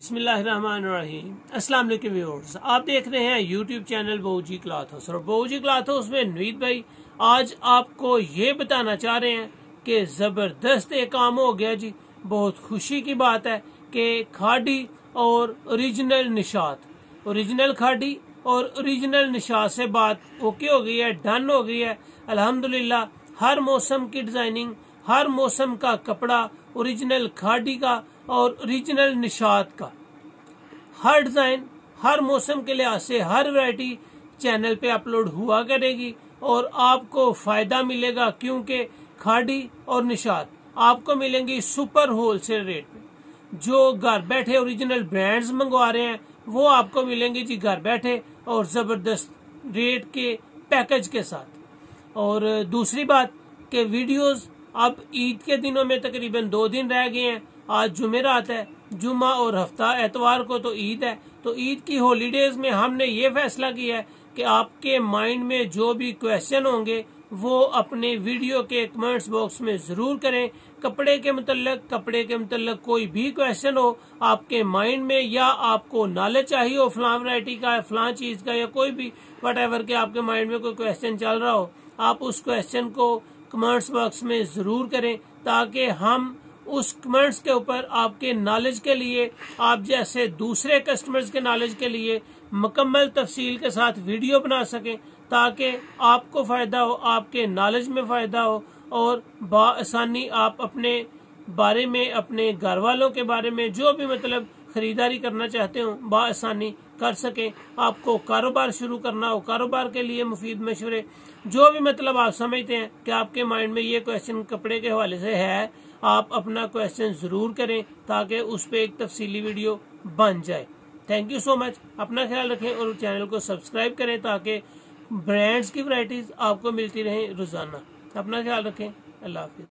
बिस्मिल्लाहिर्रहमानिर्रहीम। अस्सलाम वालेकुम व्यूअर्स, आप देख रहे हैं यूट्यूब चैनल बहूजी क्लॉथ हाउस। और बहूजी क्लॉथ हाउस में नवीद भाई आज आपको ये बताना चाह रहे हैं कि ज़बरदस्त एक काम हो गया जी। बहुत खुशी की बात है कि खाड़ी और ओरिजिनल निशात, ओरिजिनल खाड़ी और ओरिजिनल निशात से बात ओके हो गई है, डन हो गई है अल्हम्दुलिल्लाह। हर मौसम की डिजाइनिंग, हर मौसम का कपड़ा, ओरिजिनल खाड़ी का और ओरिजिनल निशात का हर डिजाइन हर मौसम के लिहाज से हर वैरायटी चैनल पे अपलोड हुआ करेगी और आपको फायदा मिलेगा, क्योंकि खाड़ी और निशात आपको मिलेंगी सुपर होलसेल रेट पे। जो घर बैठे ओरिजिनल ब्रांड्स मंगवा रहे हैं वो आपको मिलेंगे जी घर बैठे और जबरदस्त रेट के पैकेज के साथ। और दूसरी बात कि वीडियोस अब ईद के दिनों में तकरीबन 2 दिन रह गए हैं। आज जुमेरात है, जुमा और हफ्ता एतवार को तो ईद है। तो ईद की हॉलीडेज में हमने ये फैसला किया है कि आपके माइंड में जो भी क्वेश्चन होंगे वो अपने वीडियो के कमेंट्स बॉक्स में जरूर करें। कपड़े के मतलब कोई भी क्वेश्चन हो आपके माइंड में, या आपको नॉलेज चाहिए हो फलां वैरायटी का, फलां चीज का, या कोई भी वट के आपके माइंड में कोई क्वेश्चन चल रहा हो, आप उस क्वेश्चन को कमेंट्स बॉक्स में जरूर करें, ताकि हम उस कमेंट्स के ऊपर आपके नॉलेज के लिए, आप जैसे दूसरे कस्टमर्स के नॉलेज के लिए मुकम्मल तफसील के साथ वीडियो बना सकें, ताकि आपको फायदा हो, आपके नॉलेज में फायदा हो और बआसानी आप अपने बारे में, अपने घर वालों के बारे में जो भी मतलब खरीदारी करना चाहते हो बआसानी कर सके। आपको कारोबार शुरू करना हो, कारोबार के लिए मुफीद मशवरे जो भी मतलब आप समझते हैं कि आपके माइंड में ये क्वेश्चन कपड़े के हवाले से है, आप अपना क्वेश्चन जरूर करें ताकि उस पर एक तफसीली वीडियो बन जाए। Thank you so much. अपना ख्याल रखें और चैनल को सब्सक्राइब करें ताकि ब्रांड्स की वैरायटीज आपको मिलती रहें रोजाना। अपना ख्याल रखें। अल्लाह हाफिज।